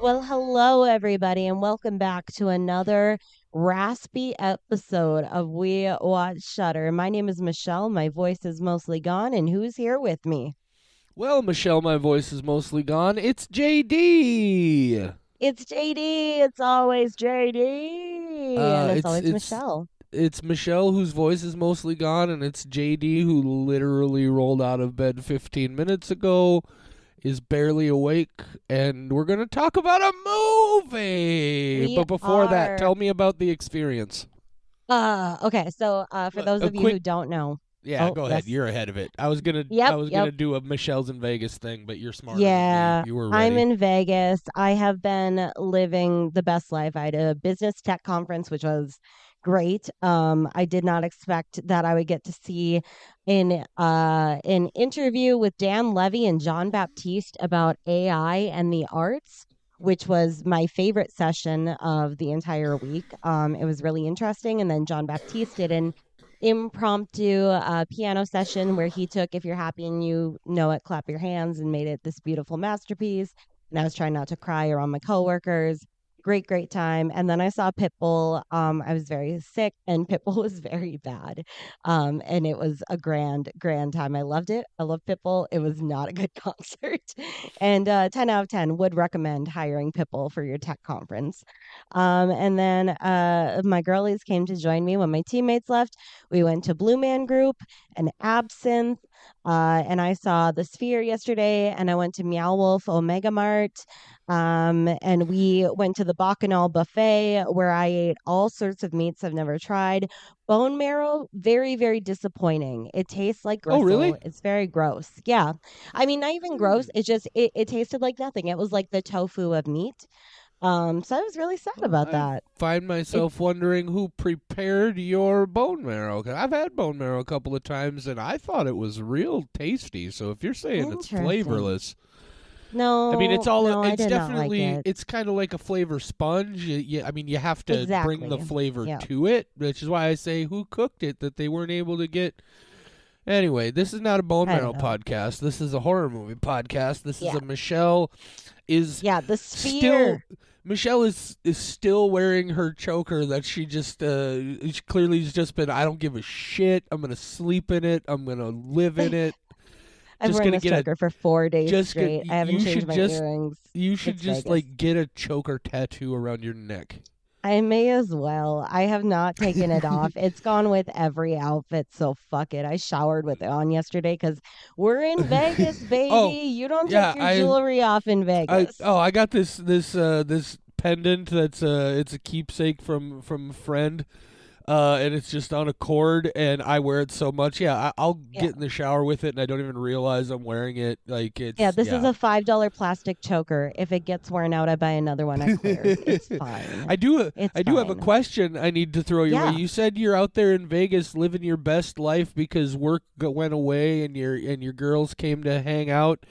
Well, hello, everybody, and welcome back to another raspy episode of We Watch Shutter. My name is Michelle. My voice is mostly gone, and who's here with me? Well, Michelle, my voice is mostly gone. It's JD. It's JD. It's always JD, and Uh, it's it's always it's Michelle. it's Michelle whose voice is mostly gone, and it's JD who literally rolled out of bed 15 minutes ago, is barely awake, and we're gonna talk about a movie. We But before that, are. tell me about the experience. Okay. So, for those A of you quick, who don't know, yeah, oh go ahead. yes, You're ahead of it. I yep, was yep. gonna do a Michelle's in Vegas thing, but you're smarter than me. Yeah, You were I'm ready. in Vegas. I have been living the best life. I had a business tech conference, which was great. I did not expect that I would get to see an interview with Dan Levy and John Baptiste about AI and the arts, which was my favorite session of the entire week. It was really interesting. And then John Baptiste did an impromptu piano session where he took If You're Happy and You Know It, Clap Your Hands and made it this beautiful masterpiece. And I was trying not to cry around my coworkers. Great time. And then I saw Pitbull. I was very sick and Pitbull was very bad. And it was a grand time. I loved it. I love Pitbull. It was not a good concert. And 10 out of 10 would recommend hiring Pitbull for your tech conference. And then my girlies came to join me when my teammates left. We went to Blue Man Group and Absinthe. And I saw The Sphere yesterday, and I went to Meow Wolf Omega Mart. And we went to the Bacchanal Buffet where I ate all sorts of meats I've never tried. Bone marrow, very disappointing. It tastes like Oh, really? gristle. It's very gross. Yeah. I mean, not even gross. It tasted like nothing. It was like the tofu of meat. So I was really sad about I that. find It myself wondering who prepared your bone marrow. 'Cause I've had bone marrow a couple of times, and I thought it was real tasty. So if you're saying it's Interesting. flavorless, I mean, No, no, I it's did not like definitely, it. it's kind of like a flavor sponge. I mean, you have to bring the Exactly. flavor Yeah. to it, which is why I say who cooked it that they weren't able to get. Anyway, this is not a bone I don't marrow know. podcast. This is a horror movie podcast. This is Yeah. a Michelle is Yeah, the still sphere. Michelle is still wearing her choker that she just she clearly has just been, I don't give a shit. I'm gonna sleep in it. I'm gonna live in it. I've Just worn gonna this get a choker for 4 days just get straight. I haven't changed my earrings. you should It's just Vegas. like get a choker tattoo around your neck. I may as well. I have not taken it off. It's gone with every outfit, so fuck it. I showered with it on yesterday because we're in Vegas, baby. Oh, You don't take yeah, your jewelry off in Vegas. I got this pendant that's it's a keepsake from a friend. And it's just on a cord, and I wear it so much. Yeah, I'll Yeah. get in the shower with it, and I don't even realize I'm wearing it. Like Yeah, it's this is yeah. a $5 plastic choker. If it gets worn out, I buy another one at Claire's. It's fine. I It's do have a fine. question I need to throw your way. Yeah. You said you're out there in Vegas living your best life because work went away and your girls came to hang out.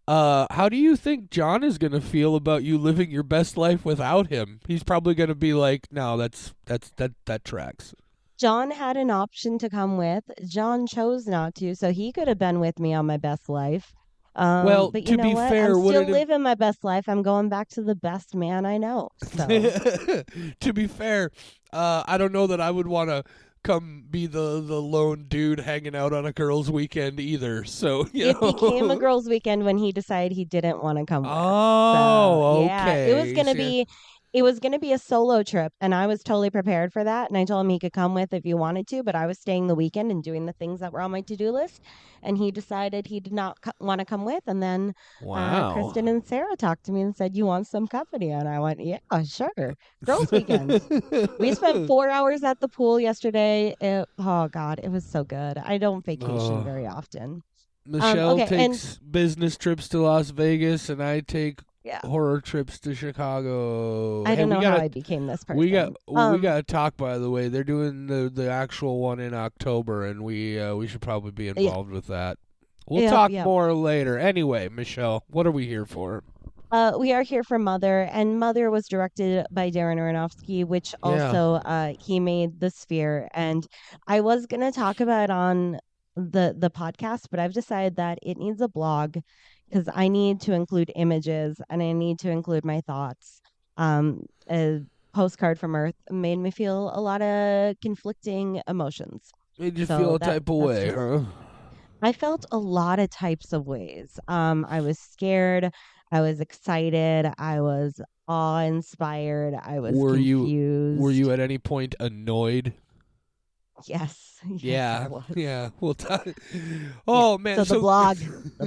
How do you think John is gonna feel about you living your best life without him? He's probably gonna be like, "No, that tracks." John had an option to come with. John chose not to, so he could have been with me on my best life. Well, But you to know be what? I'm fair, would still it have living my best life. I'm going back to the best man I know. So, to be fair, I don't know that I would want to come be the lone dude hanging out on a girls' weekend either. So you it became a know. girls' weekend when he decided he didn't want to come with. So, Oh, yeah, okay. it was going to be a solo trip and I was totally prepared for that and I told him he could come with if he wanted to, but I was staying the weekend and doing the things that were on my to-do list and he decided he did not want to come with and then Wow. Kristen and Sarah talked to me and said, "You want some company?" And I went, "Yeah, sure. Girls' weekend." We spent 4 hours at the pool yesterday. Oh God, it was so good. I don't vacation Oh. very often. Michelle Okay, and takes business trips to Las Vegas, and I take yeah, horror trips to Chicago. I Hey, don't know how I became this person. we got to talk. By the way, they're doing the actual one in October, and we should probably be Yeah, involved with that. We'll yeah, talk yeah. more later. Anyway, Michelle, what are we here for? We are here for Mother, and Mother was directed by Darren Aronofsky, which Yeah. also he made The Sphere. And I was gonna talk about it on the podcast, but I've decided that it needs a blog. because I need to include images and I need to include my thoughts. A postcard from Earth made me feel a lot of conflicting emotions. Made you feel So a type of that's way, just huh? I felt a lot of types of ways. I was scared, I was excited, I was awe-inspired, I was Were you confused. at any point annoyed? Yes, yes, I Yeah, was. yeah. We'll talk. Yeah. Oh man, So so the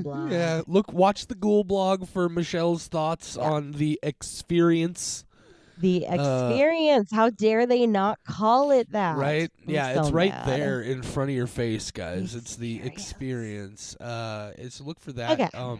blog. yeah. Watch the Ghoul blog for Michelle's thoughts Yeah. on the experience. The Uh, experience. How dare they not call it that? right? I'm Yeah, so it's right mad. there in front of your face, The guys. It's the experience. experience. It's look for that. Okay.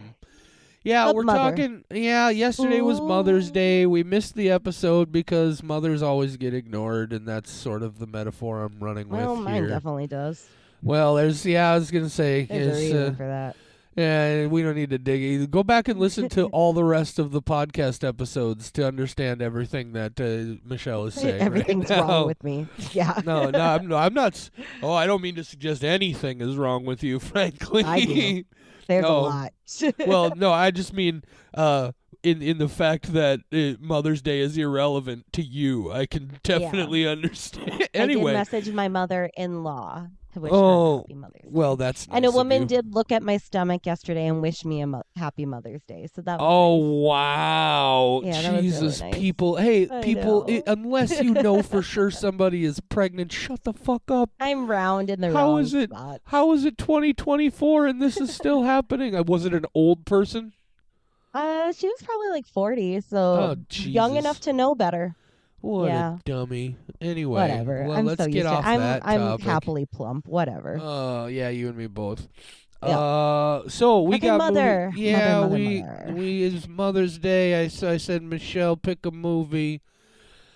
Yeah, But we're mother. talking. Yeah, yesterday was Mother's Ooh. Day. We missed the episode because mothers always get ignored, and that's sort of the metaphor I'm running Well, with mine here. definitely does. Well, I was gonna say There's a reason for that. yeah, we don't need to dig. Go back and listen to all the rest of the podcast episodes to understand everything that Michelle is saying right Everything's wrong now. with me. Yeah. I'm not. Oh, I don't mean to suggest anything is wrong with you, I do. frankly. There's a No, lot. well, no, I just mean in the fact that Mother's Day is irrelevant to you. I can Yeah. definitely understand. I did Anyway, message my mother-in-law to wish her oh, happy Mother's well, Day. that's And a nice of woman you. did look at my stomach yesterday and wish me a happy Mother's Day. So that was Oh nice. wow, Yeah, that was really Jesus, nice. people! Hey, I people! know. Unless you know for sure somebody is pregnant, shut the fuck up. I'm round in the How wrong is it? spots. How is it 2024 and this is still happening? Was it an old person? She was probably like 40, so Oh young enough Jesus! to know better. What a Yeah, dummy. Anyway, whatever. well, I'm so let's get used to it. off that I'm topic. happily plump. Whatever. Oh yeah, you and me both. Yeah. So we Okay, got movie. mother, mother, Yeah, mother, we mother. we it's Mother's Day. I said Michelle pick a movie.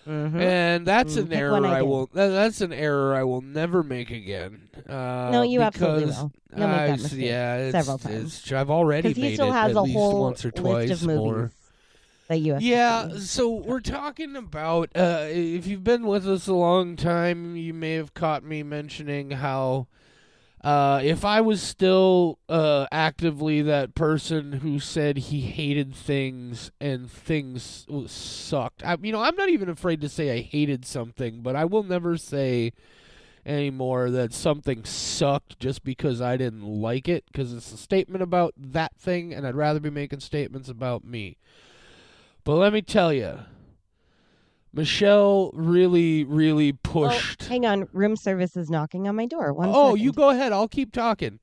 Mm-hmm. And that's an Pick one error I I did. will. That's an error I will never make again. No, you absolutely Because will. You'll make that mistake yeah, several times I've already because he made still it has at a least whole once or list of twice movies more. that you have to Yeah, see. so we're talking about. If you've been with us a long time, you may have caught me mentioning how. If I was still actively that person who said he hated things and things sucked, I'm not even afraid to say I hated something, but I will never say anymore that something sucked just because I didn't like it, because it's a statement about that thing, and I'd rather be making statements about me. But let me tell you, Michelle really, really Oh, pushed. hang on. Room service is knocking on my door. One Oh, you second. go ahead. I'll keep talking.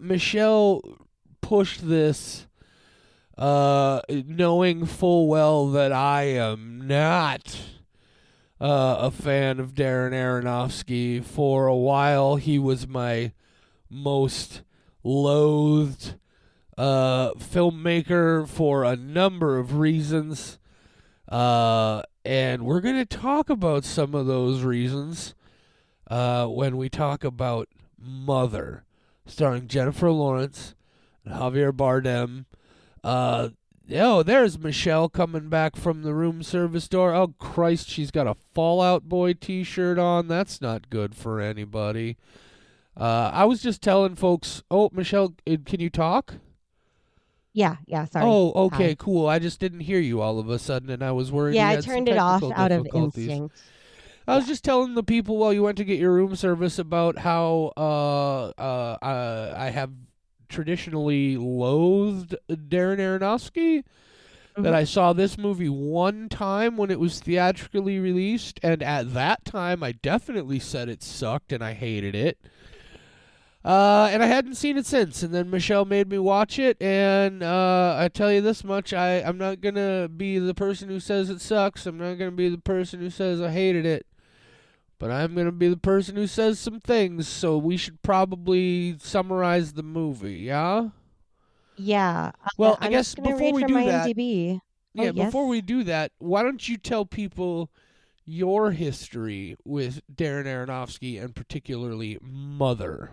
Michelle pushed this, knowing full well that I am not a fan of Darren Aronofsky. For a while, he was my most loathed filmmaker for a number of reasons. And we're going to talk about some of those reasons when we talk about Mother, starring Jennifer Lawrence and Javier Bardem. There's Michelle coming back from the room service door. Oh, Christ, she's got a Fall Out Boy t-shirt on. That's not good for anybody. I was just telling folks, oh, Michelle, can you talk? Yeah, sorry. Oh, okay, Hi. cool. I just didn't hear you all of a sudden, and I was worried Yeah, you I had some turned it off technical out of difficulties. instinct. I was Yeah. just telling the people while you went to get your room service about how I have traditionally loathed Darren Aronofsky. That Mhm. I saw this movie one time when it was theatrically released, and at that time I definitely said it sucked and I hated it. And I hadn't seen it since. And then Michelle made me watch it, and I tell you this much: I'm not gonna be the person who says it sucks. I'm not gonna be the person who says I hated it. But I'm gonna be the person who says some things. So we should probably summarize the movie, yeah? Yeah. Well, I I'm guess just gonna before read we from do that, IMDb. Oh, yeah, yes. before we do that, why don't you tell people your history with Darren Aronofsky and particularly Mother?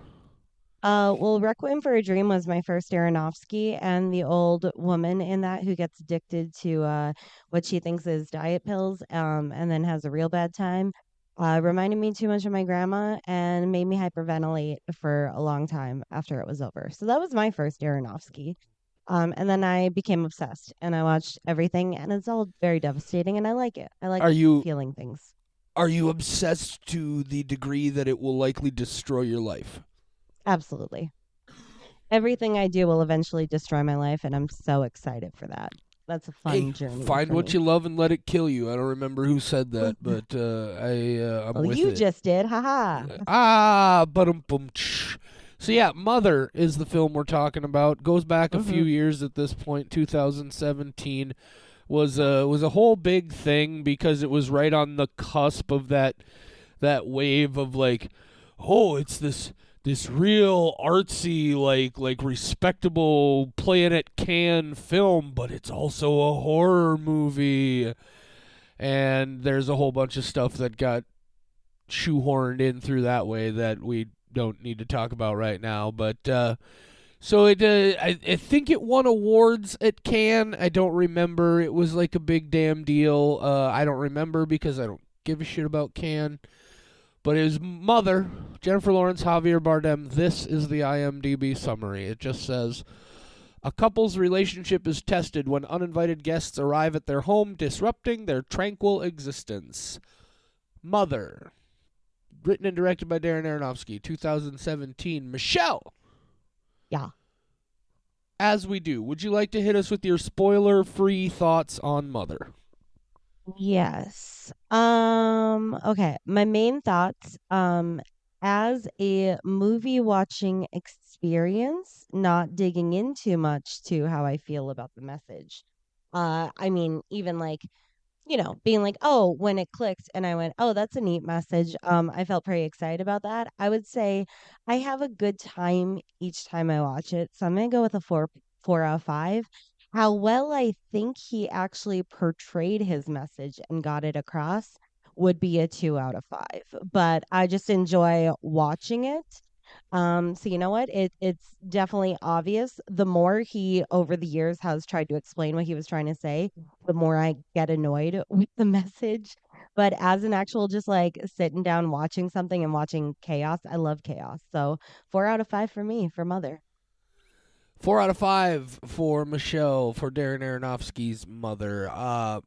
Well, Requiem for a Dream was my first Aronofsky, and the old woman in that who gets addicted to what she thinks is diet pills, and then has a real bad time, reminded me too much of my grandma and made me hyperventilate for a long time after it was over. So that was my first Aronofsky. And then I became obsessed and I watched everything, and it's all very devastating, and I like it. I like Are you feeling things. are you obsessed to the degree that it will likely destroy your life? Absolutely. Everything I do will eventually destroy my life, and I'm so excited for that. That's a Hey, fun journey find for what me. you love and let it kill you. I don't remember who said that, but I'm Well, with you it. just did. Haha. But boom. So yeah, Mother is the film we're talking about. Goes back a few Mm-hmm. years at this point. 2017 was a whole big thing because it was right on the cusp of that wave of like, oh, it's this real artsy like respectable playing at Cannes film, but it's also a horror movie. And there's a whole bunch of stuff that got shoehorned in through that way that we don't need to talk about right now. But so I think it won awards at Cannes. I don't remember. It was like a big damn deal. I don't remember because I don't give a shit about Cannes. But it was Mother, Jennifer Lawrence, Javier Bardem. This is the IMDb summary. It just says a couple's relationship is tested when uninvited guests arrive at their home, disrupting their tranquil existence. Mother, written and directed by Darren Aronofsky, 2017. Michelle, Yeah. as we do, would you like to hit us with your spoiler-free thoughts on Mother? Yes. Okay. My main thoughts, as a movie watching experience, not digging in too much to how I feel about the message. I mean, even like, being like, oh, when it clicked and I went, oh, that's a neat message. I felt pretty excited about that. I would say I have a good time each time I watch it. So I'm gonna go with a four out of five. How well I think he actually portrayed his message and got it across would be a 2 out of 5. But I just enjoy watching it. So you know what? It's definitely obvious. The more he over the years has tried to explain what he was trying to say, the more I get annoyed with the message. But as an actual just like sitting down watching something and watching chaos, I love chaos. So 4 out of 5 for me for Mother. 4 out of 5 for Michelle for Darren Aronofsky's Mother.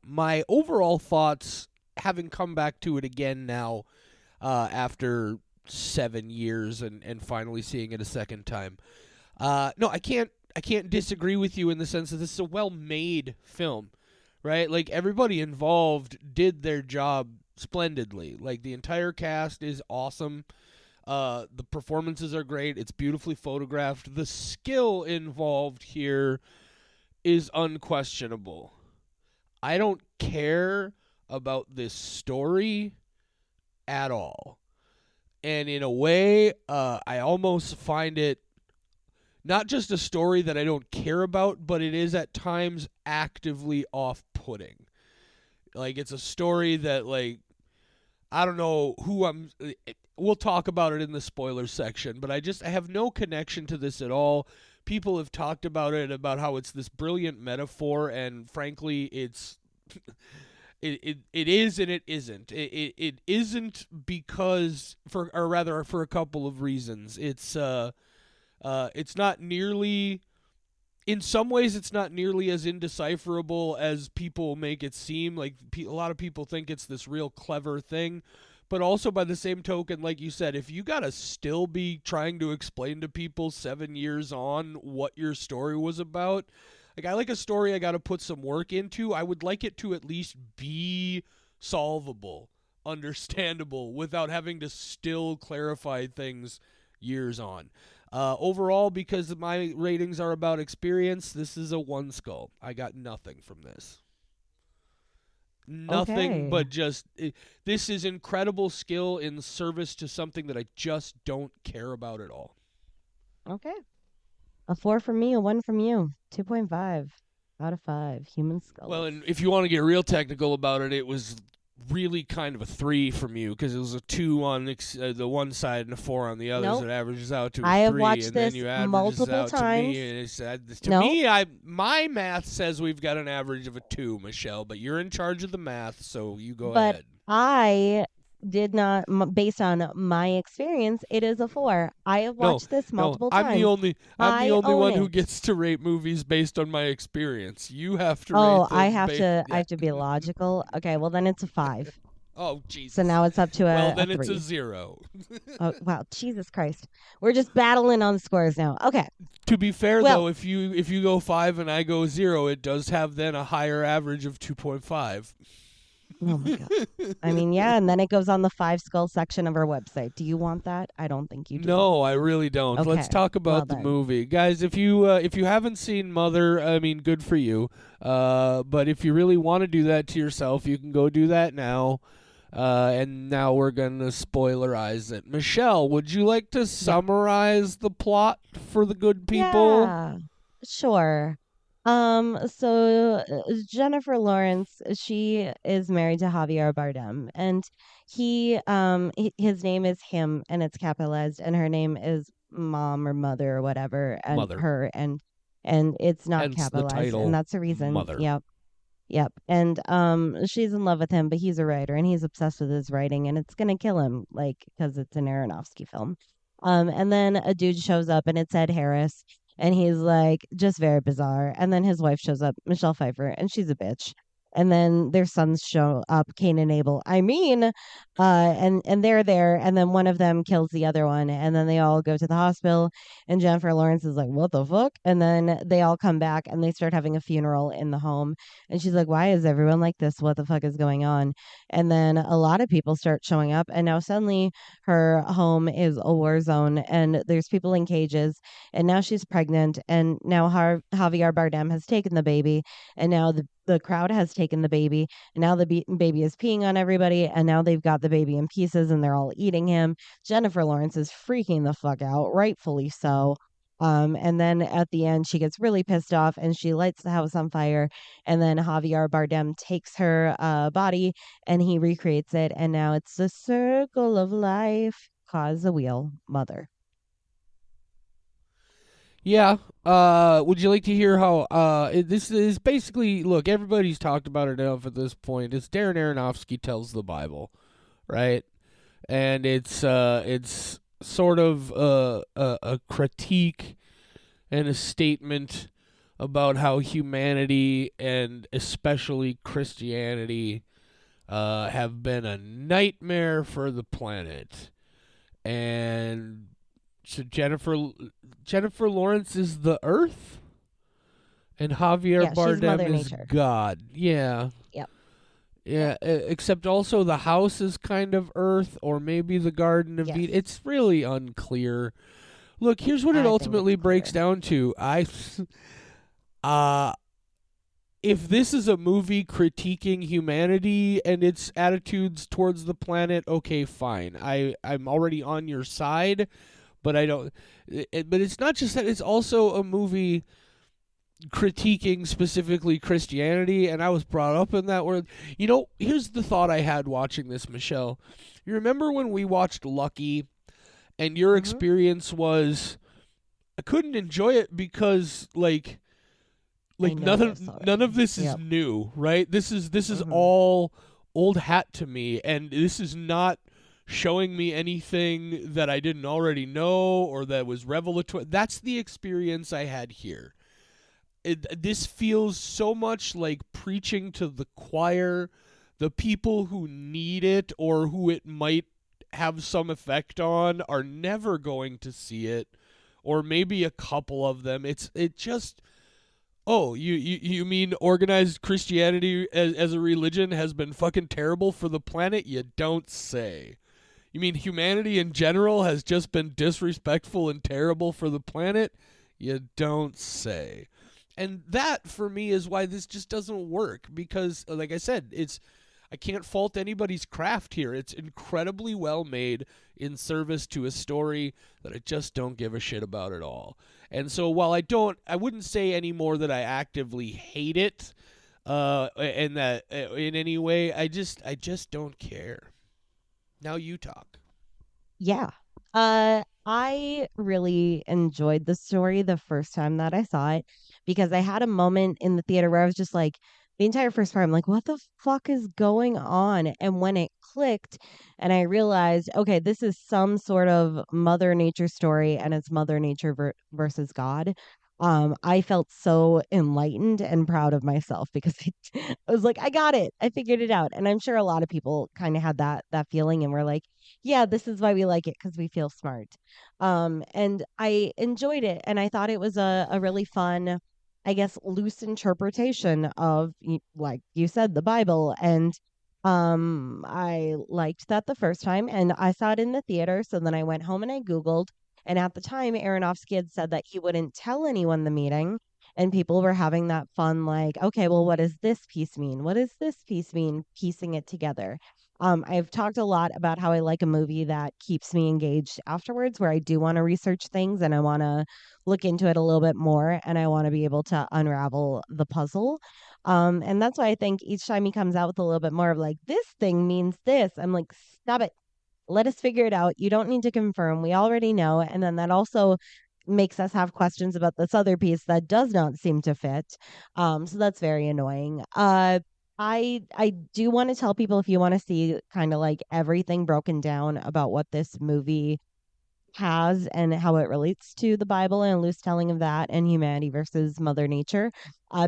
My overall thoughts, having come back to it again now after 7 years and finally seeing it a second time. No, I can't disagree with you in the sense that this is a well-made film, right? Like everybody involved did their job splendidly. Like the entire cast is awesome. The performances are great. It's beautifully photographed. The skill involved here is unquestionable. I don't care about this story at all. And in a way, I almost find it not just a story that I don't care about, but it is at times actively off putting. Like, it's a story that, like, I don't know who I'm. We'll talk about it in the spoilers section, but I have no connection to this at all. People have talked about it, about how it's this brilliant metaphor, and frankly, it's it is and it isn't. It isn't because or rather for a couple of reasons. It's not nearly. In some ways, it's not nearly as indecipherable as people make it seem. Like a lot of people think it's this real clever thing, but also by the same token, like you said, if you gotta still be trying to explain to people 7 years on what your story was about, like I like a story I gotta put some work into. I would like it to at least be solvable, understandable, without having to still clarify things years on. Overall, because my ratings are about experience, this is a one skull. I got nothing from this. Nothing Okay. but just this is incredible skill in service to something that I just don't care about at all. Okay. A 4 from me, a 1 from you. 2.5 out of 5. Human Well, skulls. and if you want to get real technical about it, it was really kind of a 3 from you because it was a 2 on the one side and a 4 on the other, so Nope. it averages out to a I have 3, watched and then this you averages multiple out to me, times. and it's to No, me, my math says we've got an average of a 2, Michelle, but you're in charge of the math, so you go but ahead. I did not, based on my experience, it is a 4. I have No, watched this no, multiple I'm the times. only I'm the I only own one who it. gets to rate movies based on my experience. You have to rate Oh, them based. I Yeah. have to be logical. Okay, well then it's a 5. Oh So Jesus. now it's up to Well, a then it's a 3. 0. Oh, wow, Jesus Christ. We're just battling on the scores now. Okay. To be fair Well, though, if you go 5 and I go 0, it does have then a higher average of 2.5. oh my God. I mean, yeah, and then it goes on the 5 skull section of our website. Do you want that? I don't think you do. No, I really don't. Let's Okay. talk Well about the then. movie, guys. If you haven't seen Mother, I mean, good for you. But if you really want to do that to yourself, you can go do that now. And now we're gonna spoilerize it. Michelle, would you like to Yeah. summarize the plot for the good people? Yeah. Sure. Jennifer Lawrence, she is married to Javier Bardem, and his name is him, and it's capitalized, and her name is mom or mother or whatever, and Mother. her, and it's not Hence the capitalized, and title that's the reason. Mother. Yep. Yep. And she's in love with him, but he's a writer and he's obsessed with his writing and it's gonna kill him, like, because it's an Aronofsky film. And then a dude shows up and it's Ed Harris and he's like just very bizarre. And then his wife shows up, Michelle Pfeiffer, and she's a bitch. And then their sons show up, Cain and Abel. And they're there, and then one of them kills the other one, and then they all go to the hospital, and Jennifer Lawrence is like, "What the fuck?" And then they all come back, and they start having a funeral in the home, and she's like, "Why is everyone like this? What the fuck is going on?" And then a lot of people start showing up, and now suddenly her home is a war zone, and there's people in cages, and now she's pregnant, and now Javier Bardem has taken the baby, and now the crowd has taken the baby, and now the baby is peeing on everybody, and now they've got the baby in pieces, and they're all eating him. Jennifer Lawrence is freaking the fuck out, rightfully so. And then at the end, she gets really pissed off and she lights the house on fire. And then Javier Bardem takes her body and he recreates it. And now it's the circle of life. Cause a wheel, mother. Yeah. Would you like to hear how this is basically look, everybody's talked about it enough at this point. It's Darren Aronofsky tells the Bible, right? And it's sort of a critique and a statement about how humanity and especially Christianity have been a nightmare for the planet. And so Jennifer Lawrence is the Earth, and Javier Yeah, she's Bardem Mother is Nature. God. Yeah, Yep. yeah. Except also the house is kind of Earth, or maybe the Garden of Yes. Eden. It's really unclear. Look, here's what it I think ultimately it's breaks clear. down to. Uh, if this is a movie critiquing humanity and its attitudes towards the planet, okay, fine. I'm already on your side, but I don't. But it's not just that; it's also a movie critiquing specifically Christianity, and I was brought up in that world. You know, here's the thought I had watching this, Michelle. You remember when we watched Lucky, and your Hmm. experience was I couldn't enjoy it because I know this none of already. this is Yep. new, right? This is Hmm. all old hat to me, and this is not showing me anything that I didn't already know or that was revelatory. That's the experience I had here. This feels so much like preaching to the choir, the people who need it or who it might have some effect on are never going to see it, or maybe a couple of them. It just Oh, you mean organized Christianity as a religion has been fucking terrible for the planet? You don't say. You mean humanity in general has just been disrespectful and terrible for the planet? You don't say. And that for me is why this just doesn't work because like I said, I can't fault anybody's craft here. It's incredibly well made in service to a story that I just don't give a shit about at all. And so while I wouldn't say anymore that I actively hate it, and that in any way, I just don't care. Now you talk. Yeah. I really enjoyed the story the first time that I saw it because I had a moment in the theater where I was just like, the entire first part, I'm like, what the fuck is going on? And when it clicked and I realized, okay, this is some sort of Mother Nature story and it's Mother Nature versus God. I felt so enlightened and proud of myself because I was like, I got it. I figured it out. And I'm sure a lot of people kind of had that feeling and were like, yeah, this is why we like it because we feel smart. And I enjoyed it and I thought it was a really fun, I guess, loose interpretation of, like you said, the Bible. And I liked that the first time and I saw it in the theater. So then I went home and I Googled. And at the time, Aronofsky had said that he wouldn't tell anyone the meeting. And people were having that fun, like, okay, well, what does this piece mean? What does this piece mean? Piecing it together. I've talked a lot about how I like a movie that keeps me engaged afterwards, where I do want to research things and I want to look into it a little bit more and I want to be able to unravel the puzzle. And that's why I think each time he comes out with a little bit more of like, this thing means this, I'm like, stop it. Let us figure it out. You don't need to confirm. We already know. And then that also makes us have questions about this other piece that does not seem to fit. So that's very annoying. I do want to tell people, if you want to see kind of like everything broken down about what this movie has and how it relates to the Bible and a loose telling of that and humanity versus Mother Nature.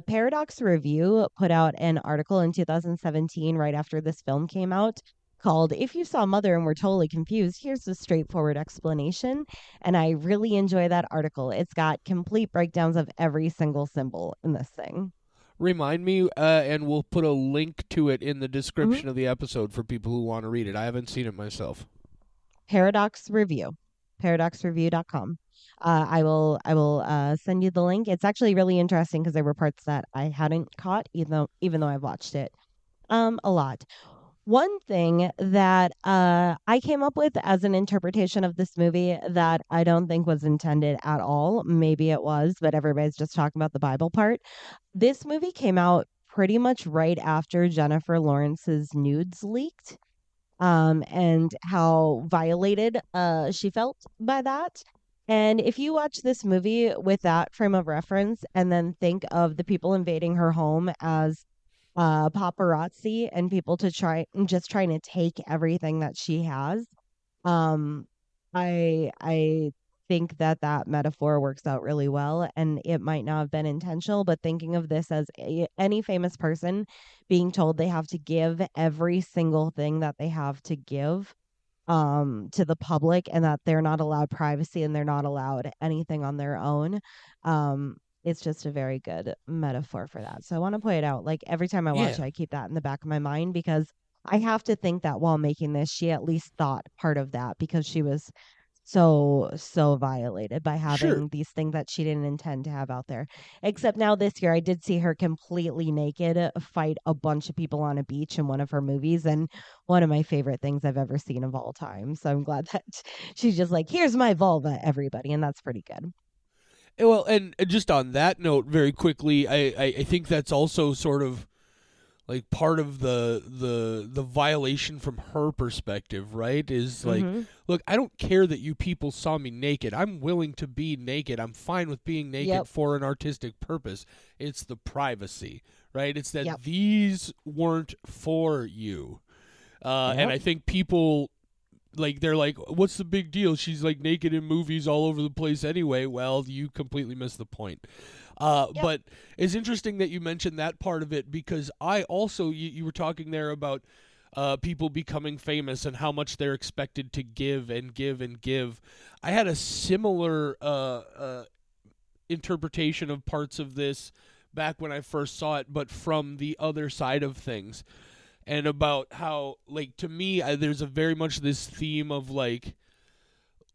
Paradox Review put out an article in 2017, right after this film came out, called "If You Saw Mother and Were Totally Confused, Here's the Straightforward Explanation." And I really enjoy that article. It's got complete breakdowns of every single symbol in this thing. Remind me, and we'll put a link to it in the Mhm. description of the episode for people who want to read it. I haven't seen it myself. Paradox Review, paradoxreview.com. I will send you the link. It's actually really interesting because there were parts that I hadn't caught, even though I've watched it a lot. One thing that I came up with as an interpretation of this movie that I don't think was intended at all, maybe it was, but everybody's just talking about the Bible part. This movie came out pretty much right after Jennifer Lawrence's nudes leaked, and how violated she felt by that. And if you watch this movie with that frame of reference and then think of the people invading her home as paparazzi and people to try just trying to take everything that she has, um I think that that metaphor works out really well, and it might not have been intentional, but thinking of this as any famous person being told they have to give every single thing that they have to give to the public, and that they're not allowed privacy and they're not allowed anything on their own. It's just a very good metaphor for that. So I want to point it out. Like every time I watch Yeah, it, I keep that in the back of my mind because I have to think that while making this, she at least thought part of that because she was so violated by sure. having these things that she didn't intend to have out there. Except now this year I did see her completely naked fight a bunch of people on a beach in one of her movies, and one of my favorite things I've ever seen of all time. So I'm glad that she's just like, here's my vulva, everybody, and that's pretty good. Well, and just on that note, very quickly, I think that's also sort of like part of the violation from her perspective, right? Is like, Mm-hmm. look, I don't care that you people saw me naked. I'm willing to be naked. I'm fine with being naked Yep. for an artistic purpose. It's the privacy, right? It's Yep. that these weren't for you. And Yep. I think people, like, they're like, what's the big deal? She's like naked in movies all over the place anyway. Well, you completely missed the point. Yep. But it's interesting that you mentioned that part of it, because I also, you were talking there about people becoming famous and how much they're expected to give and give and give. I had a similar interpretation of parts of this back when I first saw it, but from the other side of things, and about how, like, to me, there's a very much this theme of like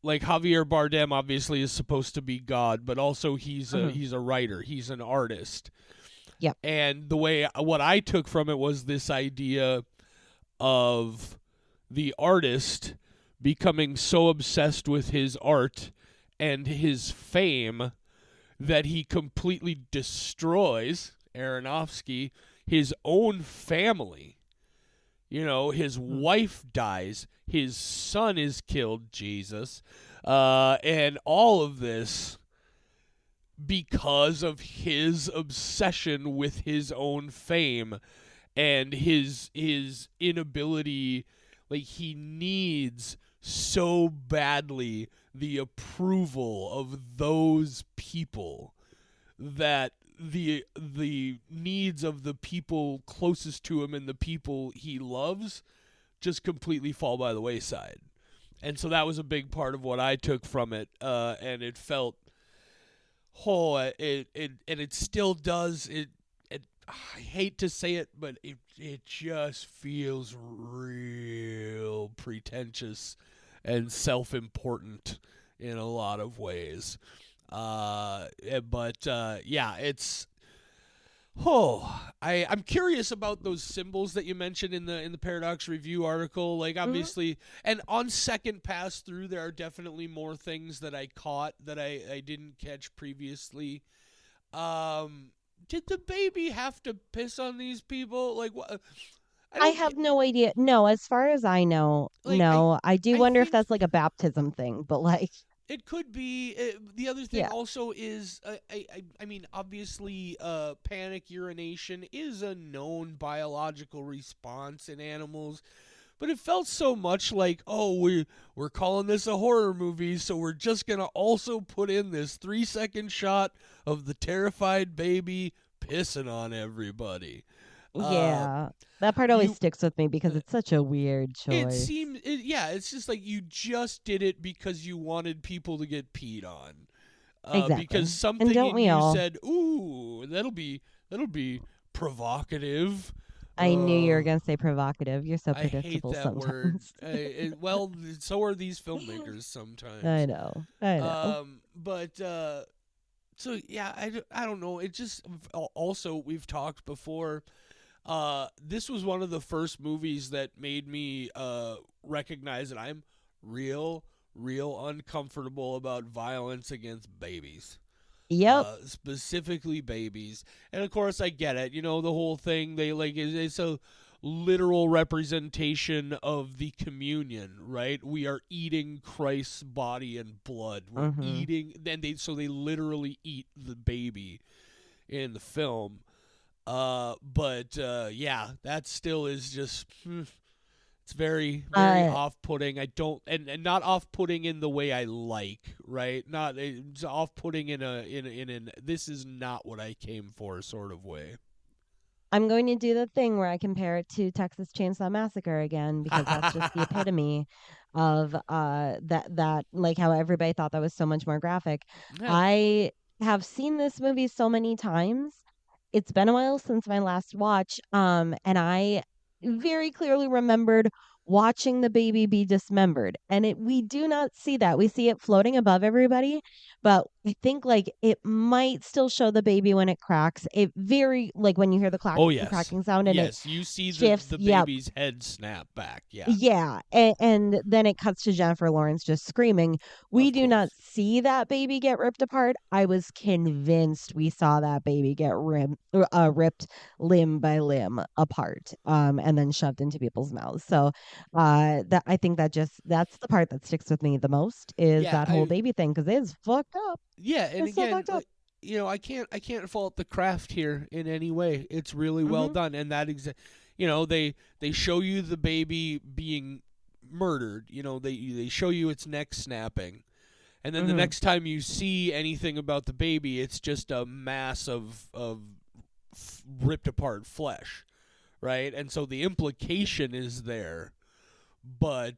Javier Bardem obviously is supposed to be God, but also Mm-hmm. he's a writer, he's an artist. Yep. And the way what I took from it was this idea of the artist becoming so obsessed with his art and his fame that he completely destroys Aronofsky, his own family. You know, his Mm-hmm. wife dies, his son is killed, Jesus, and all of this because of his obsession with his own fame and his inability, like he needs so badly the approval of those people that the needs of the people closest to him and the people he loves just completely fall by the wayside. And so that was a big part of what I took from it, and it felt, and it still does. I hate to say it, but it just feels real pretentious and self-important in a lot of ways. Yeah, it's I'm curious about those symbols that you mentioned in the Paradox Review article. Like Mhm. obviously, and on second pass through, there are definitely more things that I caught that I didn't catch previously. Um, did the baby have to piss on these people? Like what? I I don't have no idea. No, as far as I know, like. I no. I do I wonder if think that's like a baptism thing, but like, it could be. The other thing yeah, also is, I mean, obviously, panic urination is a known biological response in animals, but it felt so much like, oh, we're calling this a horror movie, so we're just gonna also put in this 3 second shot of the terrified baby pissing on everybody. Uh, yeah. That part always you sticks with me because uh, it's such a weird It choice. seemed, yeah, it's just like you just did it because you wanted people to get peed on. Because Exactly. And something don't in we you all? said, "Ooh, that'll be provocative." I knew you were Uh, going to say provocative. You're so I hate predictable that word. sometimes. Well, so are these filmmakers I sometimes. know. I know. But so yeah, I don't know. It just also we've talked before. This was one of the first movies that made me recognize that I'm real uncomfortable about violence against babies. Yep. Specifically babies. And of course, I get it. You know, the whole thing, they like, it's a literal representation of the communion, right? We are eating Christ's body and blood. We're Hmm. eating, and so they literally eat the baby in the film. But yeah, that still is just it's very Uh, off-putting. I don't and not off-putting in the way I like, right? Not it's off-putting in an this is not what I came for sort of way. I'm going to do the thing where I compare it to Texas Chainsaw Massacre again because that's just the epitome of that like how everybody thought that was so much more graphic. Yeah. I have seen this movie so many times. It's been a while since my last watch, and I very clearly remembered watching the baby be dismembered. And we do not see that. We see it floating above everybody, but I think like it might still show the baby when it cracks. It very like when you hear the Oh yes. cracking sound and it Yes, you see shifts. the Yep. baby's head snap back. Yeah. Yeah, and then it cuts to Jennifer Lawrence just screaming. We Of do not course. see that baby get ripped apart. I was convinced we saw that baby get ripped limb by limb apart, and then shoved into people's mouths. So, that I think that's the part that sticks with me the most is Yeah, that whole I baby thing because it's fucked up. yeah, and It's so again, fucked up. like, I can't fault the craft here in any way. It's really well Hmm. done, and they show you the baby being murdered. They show you its neck snapping, and then the Hmm. next time you see anything about the baby, it's just a mass of ripped apart flesh, right? And so the implication is there, but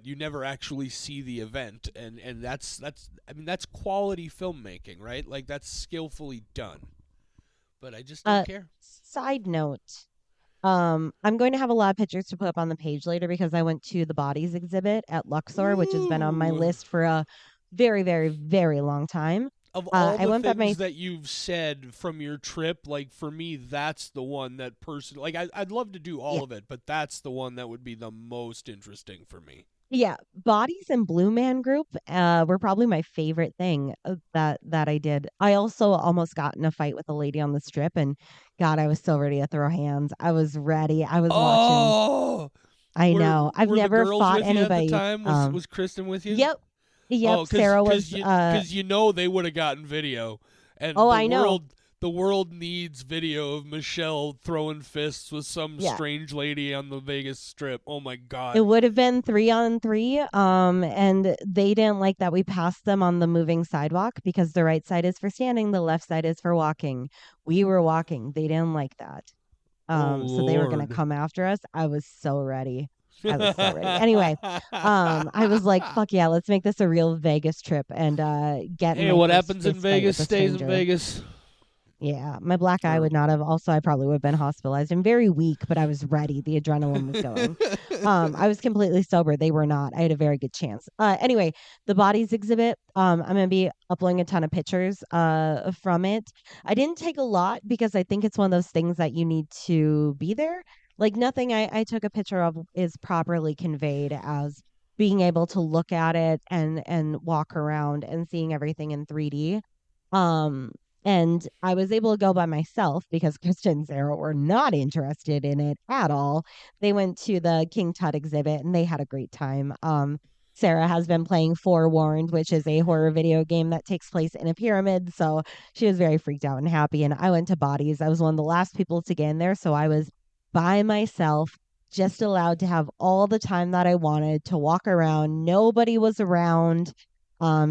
you never actually see the event, and that's I mean that's quality filmmaking, right? Like that's skillfully done. But I just don't Uh, care. Side note. I'm going to have a lot of pictures to put up on the page later because I went to the bodies exhibit at Luxor, which has been on my Ooh. list for a very, very, very long time. Of all I the went by my things that you've said from your trip, like for me, that's the one that like I'd love to do yeah, all of it, but that's the one that would be the most interesting for me. yeah, bodies and Blue Man Group were probably my favorite thing that I did. I also almost got in a fight with a lady on the strip, and God, I was so ready to throw hands. I was ready. I was watching. Oh, I were know. I've were the never girls fought with you at the anybody. time? Was Kristen with you? Yep. Yep, Oh, Sarah cause was. you know they would have gotten video, and Oh, I know. the world needs video of Michelle throwing fists with some Yeah, strange lady on the Vegas Strip. Oh my it God. would have been 3 on 3. And they didn't like that we passed them on the moving sidewalk because the right side is for standing, the left side is for walking. We were walking. They didn't like that. Oh So they were gonna Lord. come after us. I was so ready. I was so ready. Anyway, I was like, fuck yeah, let's make this a real Vegas trip and get in Hey, my what first happens in fist fight Vegas with a stays in stranger. Vegas. Yeah, my black eye Or would not have. Also, I probably would have been hospitalized. I'm very weak, but I was ready. The adrenaline was going. I was completely sober. They were not. I had a very good chance. Anyway, the bodies exhibit. I'm gonna be uploading a ton of pictures from it. I didn't take a lot because I think it's one of those things that you need to be there. Like nothing I took a picture of is properly conveyed as being able to look at it and walk around and seeing everything in 3D. Um, and I was able to go by myself because Kristen and Sarah were not interested in it at all. They went to the King Tut exhibit and they had a great time. Sarah has been playing Forewarned, which is a horror video game that takes place in a pyramid. So she was very freaked out and happy. And I went to Bodies. I was one of the last people to get in there. So I was by myself, just allowed to have all the time that I wanted to walk around. Nobody was around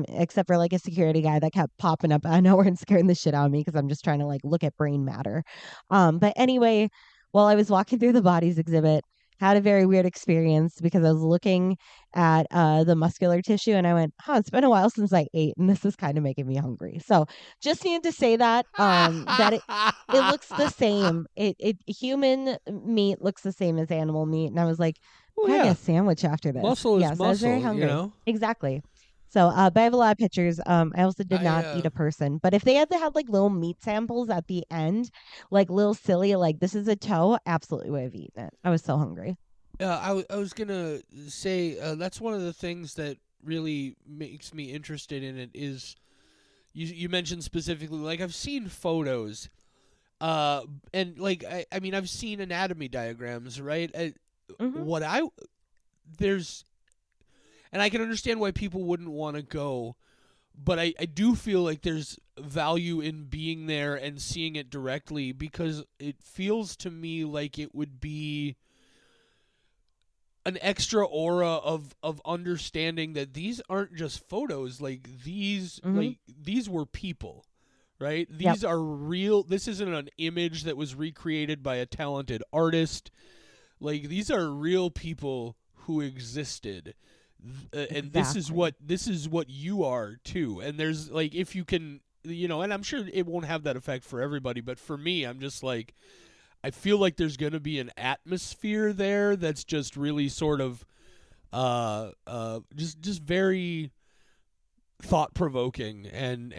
except for like a security guy that kept popping up out of nowhere and scaring the shit out of me because I'm just trying to like look at brain matter. But anyway, while I was walking through the bodies exhibit, had a very weird experience because I was looking at the muscular tissue and I went, huh, it's been a while since I ate and this is kind of making me hungry. So just needed to say that that it looks the same. It human meat looks the same as animal meat, and I was like, well, can I yeah, get a sandwich after this? muscle is Yes, I was very muscle. You hungry. know. Exactly. So, but I have a lot of pictures. I also did I not eat a person, but if they had to have like little meat samples at the end, like little silly, like this is a toe, absolutely would have eaten it. I was so hungry. I was gonna say that's one of the things that really makes me interested in it is you mentioned specifically like I've seen photos and like I mean I've seen anatomy diagrams, right? Hmm. What I there's and I can understand why people wouldn't want to go, but I do feel like there's value in being there and seeing it directly because it feels to me like it would be an extra aura of understanding that these aren't just photos, Hmm. like these were people, right? Yep. These are real. This isn't an image that was recreated by a talented artist. Like these are real people who existed. And Exactly. this is what you are too. And there's like if you can, you know, and I'm sure it won't have that effect for everybody, but for me I'm just like I feel like there's going to be an atmosphere there that's just really sort of just very thought provoking and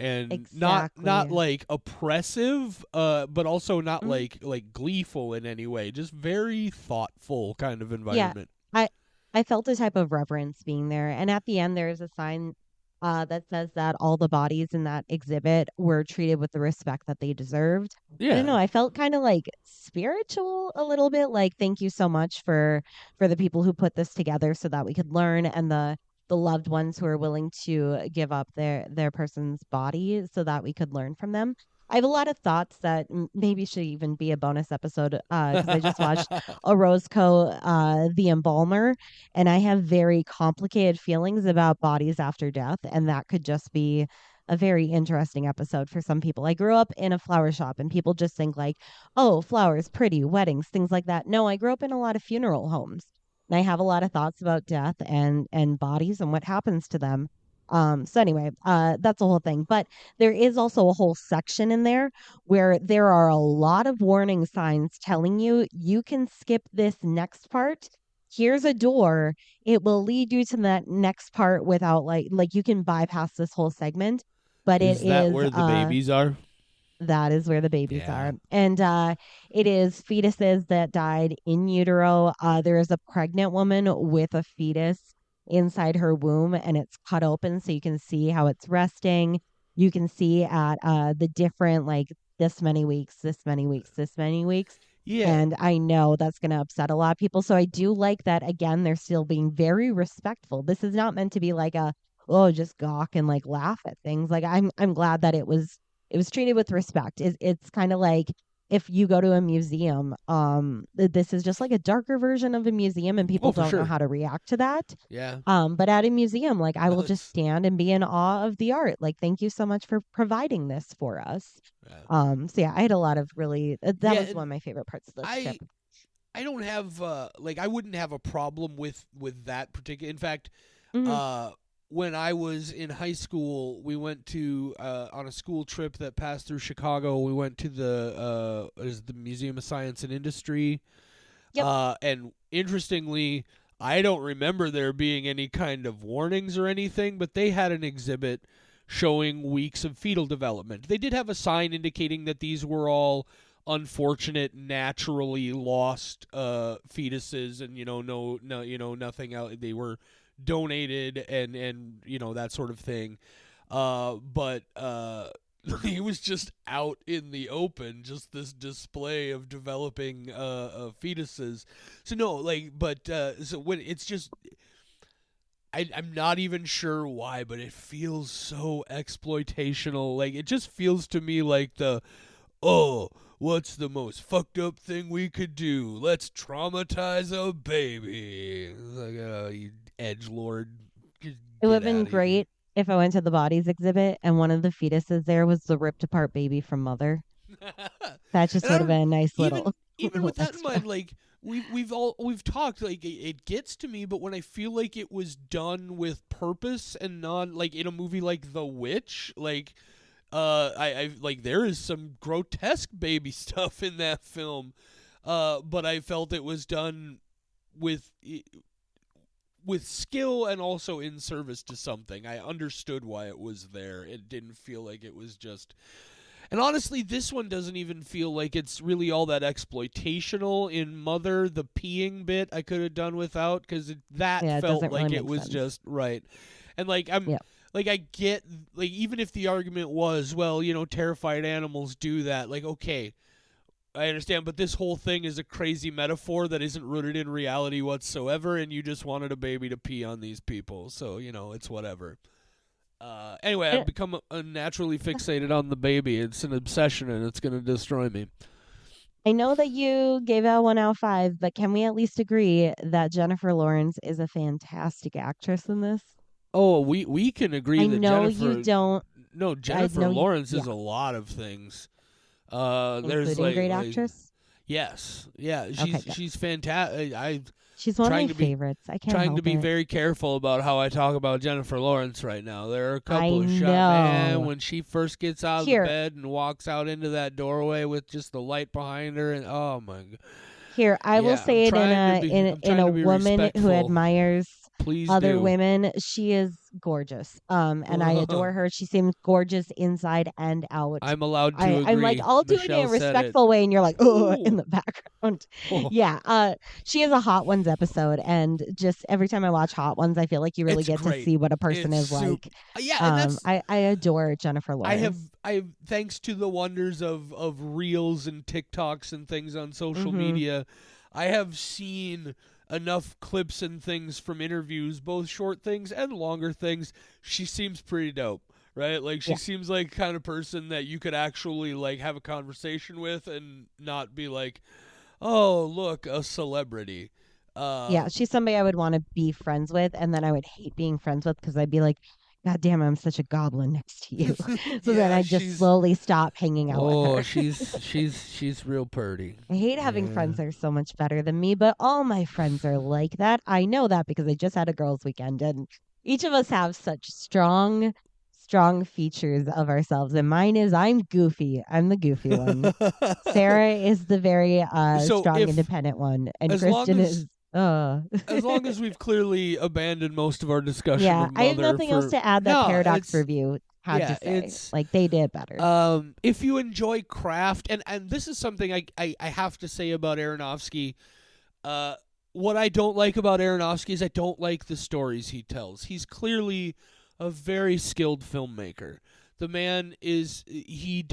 not Exactly. like oppressive but also not Hmm. like gleeful in any way, just very thoughtful kind of Yeah. environment. I I felt a type of reverence being there. And at the end there is a sign that says that all the bodies in that exhibit were treated with the respect that they deserved. I don't Yeah. know. I felt kind of like spiritual a little bit. Like, thank you so much for the people who put this together so that we could learn, and the loved ones who are willing to give up their person's body so that we could learn from them. I have a lot of thoughts that maybe should even be a bonus episode because I just watched a Roscoe, The Embalmer, and I have very complicated feelings about bodies after death, and that could just be a very interesting episode for some people. I grew up in a flower shop, and people just think like, "Oh, flowers, pretty, weddings, things like that." No, I grew up in a lot of funeral homes, and I have a lot of thoughts about death and bodies and what happens to them. So anyway, that's a whole thing. But there is also a whole section in there where there are a lot of warning signs telling you you can skip this next part. Here's a door. It will lead you to that next part without like you can bypass this whole segment, but it Is that is where the babies are? that is where the babies Yeah. are. And it is fetuses that died in utero. There is a pregnant woman with a fetus inside her womb, and it's cut open so you can see how it's resting. You can see at the different, like, this many weeks, this many weeks, this many weeks. Yeah. And I know that's going to upset a lot of people. So I do like that, again, they're still being very respectful. This is not meant to be like a, just gawk and like laugh at things. Like I'm glad that it was treated with respect. It's kind of like if you go to a museum, this is just like a darker version of a museum and Oh, people for don't know sure. how to react to that. Yeah. But at a museum, like I No, will just it's stand and be in awe of the art. Like, thank you so much for providing this for us. yeah. So yeah, I had a lot of really that Yeah, was one and of my favorite parts of this I trip. I don't have like I wouldn't have a problem with that particular. In fact, Hmm. uh, when I was in high school, we went to on a school trip that passed through Chicago. We went to the Museum of Science and Industry, Yep. and interestingly, I don't remember there being any kind of warnings or anything, but they had an exhibit showing weeks of fetal development. They did have a sign indicating that these were all unfortunate, naturally lost fetuses, and nothing out. They were donated and that sort of thing. But he was just out in the open, just this display of developing fetuses. So no, like, but so when it's just, I'm not even sure why, but it feels so exploitational. Like it just feels to me like oh, what's the most fucked up thing we could do? Let's traumatize a baby. It's like, you edge lord, It would have get been out of here. great if I went to the bodies exhibit and one of the fetuses there was the ripped apart baby from Mother. That just And I would have don't been a nice even little even little with that in extra. mind, like we've talked, like it gets to me, but when I feel like it was done with purpose and not like in a movie like The Witch, like I like there is some grotesque baby stuff in that film, but I felt it was done with with skill and also in service to something. I understood why it was there. It didn't feel like it was just. And honestly, this one doesn't even feel like it's really all that exploitational. In Mother, the peeing bit I could have done without because that Yeah, it felt doesn't really like it make was sense. just right. And like I'm Yeah. like I get like even if the argument was, well, terrified animals do that. Like okay, I understand, but this whole thing is a crazy metaphor that isn't rooted in reality whatsoever, and you just wanted a baby to pee on these people, so it's whatever. Anyway, I've I, become unnaturally fixated on the baby. It's an obsession, and it's going to destroy me. I know that you gave out 1 out of 5, but can we at least agree that Jennifer Lawrence is a fantastic actress in this? Oh, we can agree I that know you Jennifer. don't. No, I Jennifer know you. Lawrence Yeah, is a lot of things. There's including great like actress. yes, yeah, Okay, she's good. she's fantastic. I She's one of trying my to be favorites. I can't trying to help be it. very careful about how I talk about Jennifer Lawrence right now. There are a I couple of shot man know. when she first gets out of the Here, bed and walks out into that doorway with just the light behind her, and oh my god, here, I will yeah, I'm say it in trying to a be in I'm in trying a to be woman who respectful. admires Please other do. women. She is gorgeous. And I adore her. She seems gorgeous inside and out. I'm allowed to I'm like, agree. I'll do it in Michelle a said it. respectful way, and you're like, oh, in Ooh. the background. Oh, Yeah. She is a Hot Ones episode, and just every time I watch Hot Ones, I feel like you really it's get to great. see what a person It's is soup. like. Yeah, and that's I adore Jennifer I have Lawrence. I have thanks to the wonders of reels and TikToks and things on social Mm-hmm. media, I have seen enough clips and things from interviews, both short things and longer things. She seems pretty dope, right? Like she Yeah. seems like the kind of person that you could actually like have a conversation with and not be like, "Oh, look, a celebrity." Yeah, she's somebody I would want to be friends with, and then I would hate being friends with because I'd be like, God damn, I'm such a goblin next to you. So then Yeah, I just slowly stop hanging out with oh, her. she's real pretty. I hate having Yeah. friends that are so much better than me, but all my friends are like that. I know that because I just had a girls' weekend, and each of us have such strong features of ourselves. And mine is I'm goofy. I'm the goofy one. Sarah is the very So strong, if independent one, and as long Kristen as is uh as long as we've clearly abandoned most of our discussion yeah. of I have Mother nothing else for to add that no, Paradox it's Review had to yeah, say. it's Like they did better. if you enjoy craft and this is something I have to say about Aronofsky. Uh, what I don't like about Aronofsky is I don't like the stories he tells. He's clearly a very skilled filmmaker. The man is he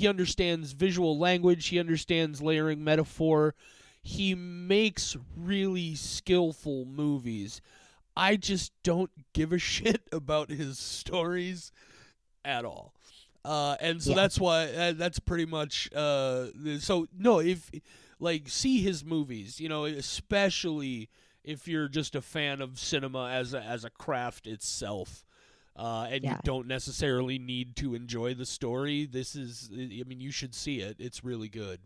understands visual language, he understands layering metaphor. He makes really skillful movies. I just don't give a shit about his stories at all. And so Yeah. that's why that's pretty much so no, if like see his movies, especially if you're just a fan of cinema as a craft itself. And you Yeah. don't necessarily need to enjoy the story. You should see it. It's really good.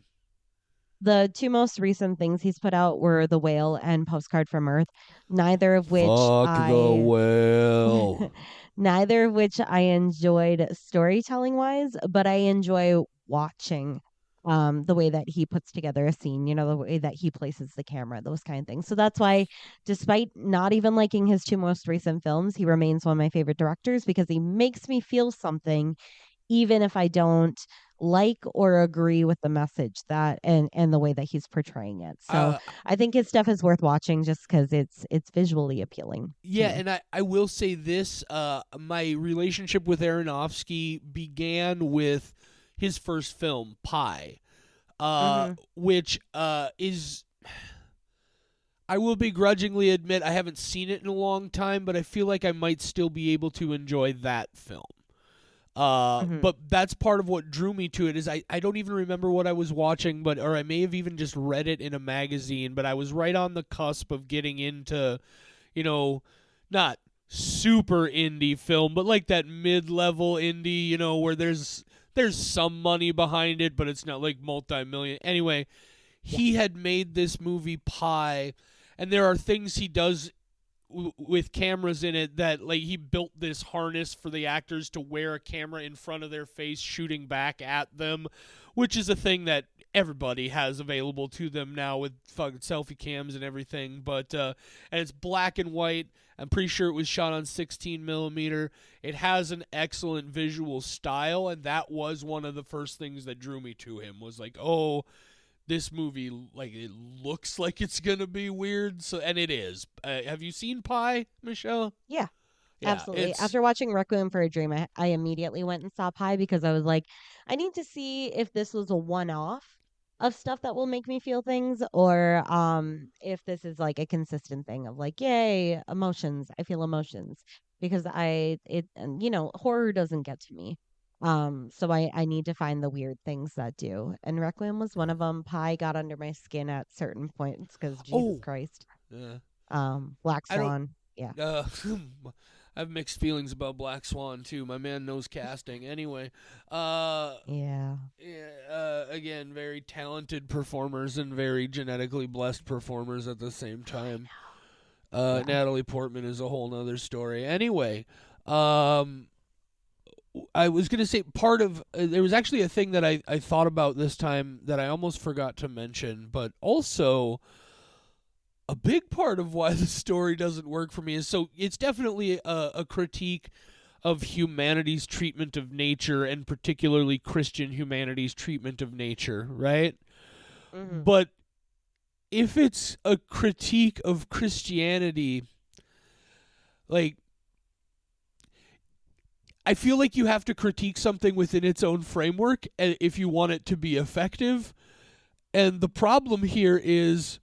The two most recent things he's put out were The Whale and Postcard from Earth, neither of which Fuck the I whale. neither of which I enjoyed storytelling wise, but I enjoy watching the way that he puts together a scene, the way that he places the camera, those kind of things. So that's why, despite not even liking his two most recent films, he remains one of my favorite directors because he makes me feel something even if I don't like or agree with the message that and the way that he's portraying it. So Uh, I think his stuff is worth watching just because it's visually appealing to yeah, me. and I will say this: my relationship with Aronofsky began with his first film, Pi, Hmm. which is. I will begrudgingly admit I haven't seen it in a long time, but I feel like I might still be able to enjoy that film. Hmm. But that's part of what drew me to it is I don't even remember what I was watching, or I may have even just read it in a magazine, but I was right on the cusp of getting into, you know, not super indie film, but like that mid-level indie, where there's some money behind it, but it's not like multi-million. Anyway, Yeah. he had made this movie Pi, and there are things he does with cameras in it that like he built this harness for the actors to wear a camera in front of their face shooting back at them, which is a thing that everybody has available to them now with fucking selfie cams and everything. But and it's black and white. I'm pretty sure it was shot on 16 millimeter. It has an excellent visual style, and that was one of the first things that drew me to him. Was like, oh, this movie, like, it looks like it's gonna be weird, so, and it is. Have you seen Pi, Michelle? Yeah. Yeah, Absolutely. it's After watching Requiem for a Dream, I immediately went and saw Pi because I was like, I need to see if this was a one-off of stuff that will make me feel things, or if this is like a consistent thing of like, yay, emotions. I feel emotions because horror doesn't get to me. So I need to find the weird things that do. And Requiem was one of them. Pi got under my skin at certain points because Jesus oh, Christ. uh, Black I don't. Swan. Yeah. Uh, I have mixed feelings about Black Swan too. My man knows casting. Anyway, uh, Yeah. yeah, again, very talented performers and very genetically blessed performers at the same time. Yeah. Natalie Portman is a whole nother story. Anyway, um, I was gonna say part of there was actually a thing that I thought about this time that I almost forgot to mention, but also a big part of why the story doesn't work for me is so it's definitely a critique of humanity's treatment of nature and particularly Christian humanity's treatment of nature, right? Hmm. But if it's a critique of Christianity, like I feel like you have to critique something within its own framework if you want it to be effective. And the problem here is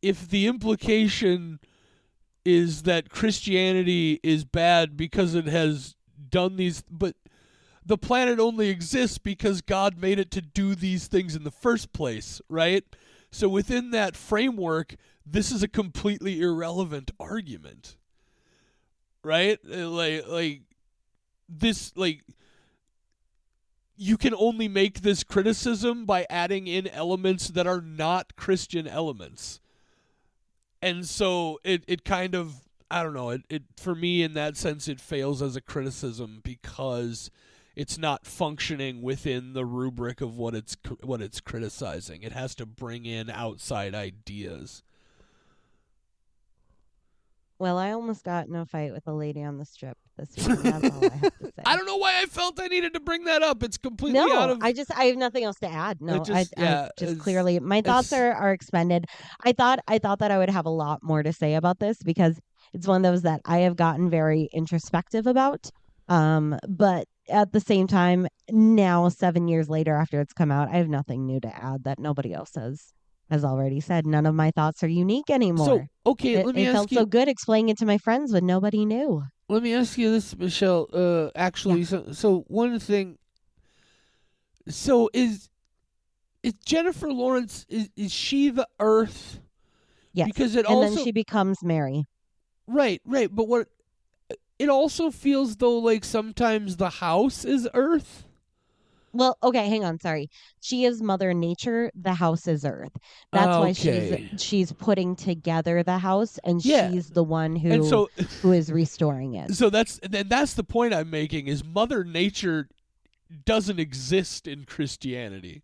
if the implication is that Christianity is bad because it has done these, but the planet only exists because God made it to do these things in the first place, right? So within that framework, this is a completely irrelevant argument, right? Like this, like you can only make this criticism by adding in elements that are not Christian elements. And so it kind of I don't know, it for me in that sense it fails as a criticism because it's not functioning within the rubric of what it's criticizing. It has to bring in outside ideas. Well, I almost got in a fight with a lady on the strip this week, and that's all I have to I say. don't know why I felt I needed to bring that up. It's completely out No, of I have nothing else to add. it No, just I yeah, just clearly my thoughts it's are expended. I thought that I would have a lot more to say about this because it's one of those that I have gotten very introspective about. But at the same time, now 7 years later after it's come out, I have nothing new to add that nobody else has. as already said, none of my thoughts are unique So, anymore. okay, It, let me it ask felt you. so good explaining it to my friends when nobody knew. Let me ask you this, Michelle. Yeah. Actually, so one thing. So is Jennifer Lawrence, is she the Earth? Yes. Because it And then also she becomes Mary. right. But what it also feels though like sometimes the house is Earth. Well, okay, hang on, sorry. She is Mother Nature, the house is Earth. That's why Okay. she's putting together the house, and Yeah. she's the one And so who is restoring it. that's the point I'm making is Mother Nature doesn't exist in Christianity.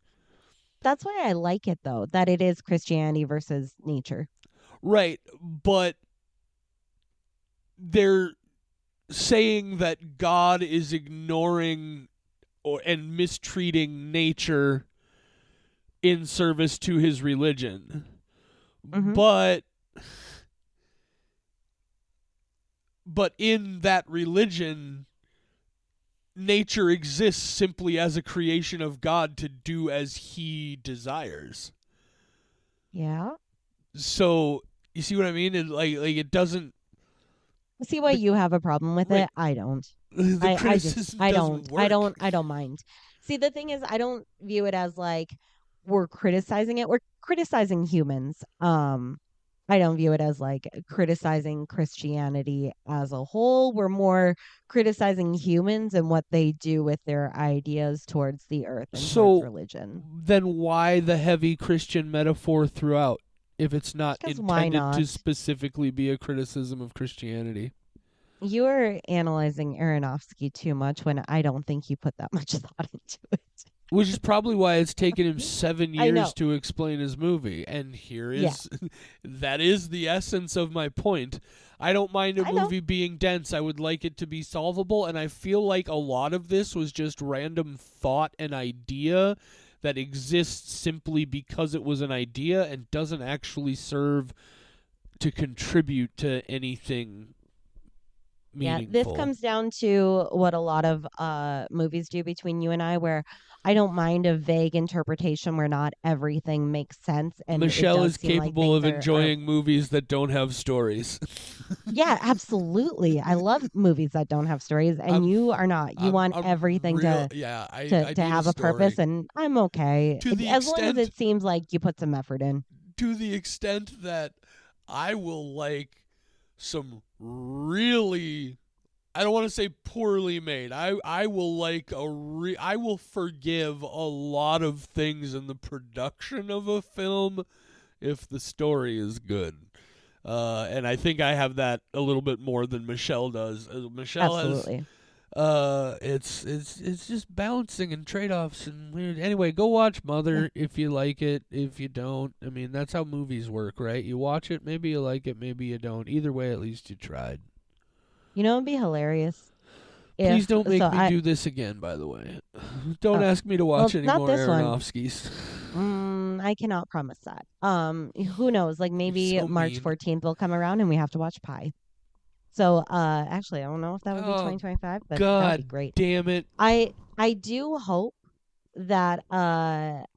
That's why I like it though, that it is Christianity versus nature. Right, but they're saying that God is ignoring and mistreating nature in service to his religion. Hmm. But in that religion, nature exists simply as a creation of God to do as he desires. Yeah. So you see what I mean? Like it doesn't See why the, you have a problem with right it? I don't. the I just criticism doesn't work. I don't mind. See, the thing is I don't view it as like we're criticizing it. We're criticizing humans. I don't view it as like criticizing Christianity as a whole. We're more criticizing humans and what they do with their ideas towards the earth and towards So religion. then why the heavy Christian metaphor throughout if it's not Because why intended to not? specifically be a criticism of Christianity? You're analyzing Aronofsky too much when I don't think you put that much thought into it. Which is probably why it's taken him 7 I years know. to explain his movie. And here Yeah, is that is the essence of my point. I don't mind a I know. movie being dense. I would like it to be solvable, and I feel like a lot of this was just random thought and idea that exists simply because it was an idea and doesn't actually serve to contribute to anything Yeah, this meaningful. comes down to what a lot of movies do between you and I, where I don't mind a vague interpretation where not everything makes sense, and it Michelle does is seem like capable things of are enjoying movies that don't have stories. yeah, absolutely. I love movies that don't have stories, and I'm you are not. You want I'm everything real, yeah, I to need a have a purpose, story. and I'm okay To the as long as extent it seems like you put some effort in. that I will like some really, I don't want to say poorly made. I will like I will forgive a lot of things in the production of a film if the story is good. And I think I have that a little bit more than Michelle does. Michelle has Absolutely. it's just balancing and trade-offs and weird. Anyway, go watch Yeah. Mother if you like it. If you don't, I mean, that's how movies work, right? You watch it, maybe you like it, maybe you don't. Either way, at least you tried. You know, it'd be hilarious Please if don't so. make me do this again, by the way. Don't Uh, ask me to well, watch any not more this one. Aronofskis. I cannot promise that. Who knows? Like You're maybe so March mean. 14th will come around and we have to watch Pie. So, actually, I don't know if that would be Oh, 2025, but that would be God great. damn it. I do hope that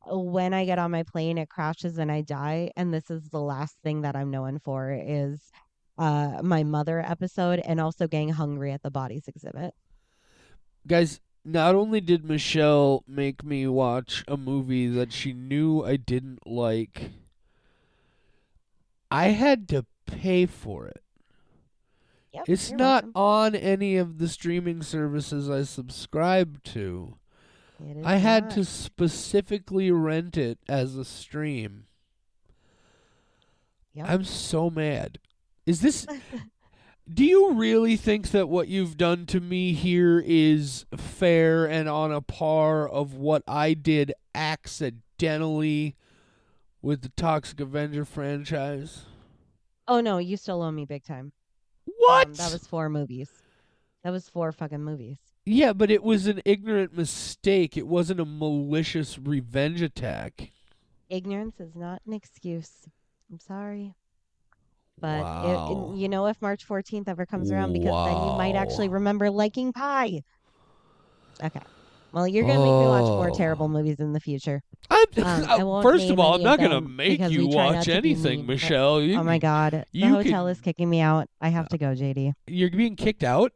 when I get on my plane, it crashes and I die, and this is the last thing that I'm known for is my mother episode and also getting hungry at the bodies exhibit. Guys, not only did Michelle make me watch a movie that she knew I didn't like, I had to pay for it. Yep, It's you're not welcome. on any of the streaming services I subscribe to. It is I had not. to specifically rent it as a stream. Yep. I'm so mad. Is this. Do you really think that what you've done to me here is fair and on a par of what I did accidentally with the Toxic Avenger franchise? Oh no, you still owe me big time. That What? was 4 movies. That was 4 fucking movies. Yeah, but it was an ignorant mistake. It wasn't a malicious revenge attack. Ignorance is not an excuse. I'm sorry. But Wow. you know, if March 14th ever comes around, because then you might actually Wow. remember liking pie. Okay. Well, you're gonna make me watch more Oh. terrible movies in the future. I won't First name of all, I'm any not of going to them make because you we try not watch to be anything, mean, but- Michelle. Oh my God, the you hotel can- is kicking me out. I have to go, JD. You're being kicked out?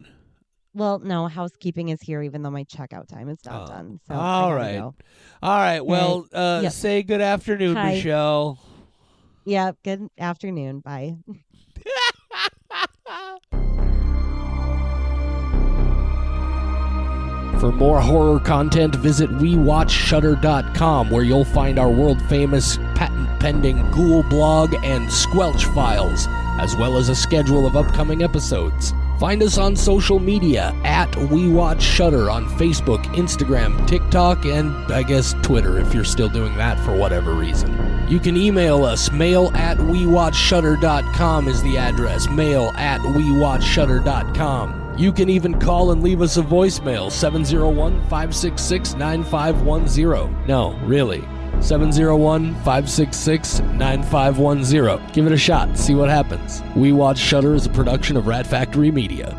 Well, no, housekeeping is here, even though my checkout time is not done. So all I gotta right. go. All right. Well, Yep. say good afternoon, Hi. Michelle. Yeah. Good afternoon. Bye. For more horror content, visit WeWatchShutter.com, where you'll find our world-famous, patent-pending Ghoul blog and Squelch files, as well as a schedule of upcoming episodes. Find us on social media at WeWatchShutter on Facebook, Instagram, TikTok, and I guess Twitter if you're still doing that for whatever reason. You can email us. mail@WeWatchShutter.com is the address. mail@WeWatchShutter.com. You can even call and leave us a voicemail, 701-566-9510. No, really. 701-566-9510. Give it a shot. See what happens. We Watch Shutter is a production of Rat Factory Media.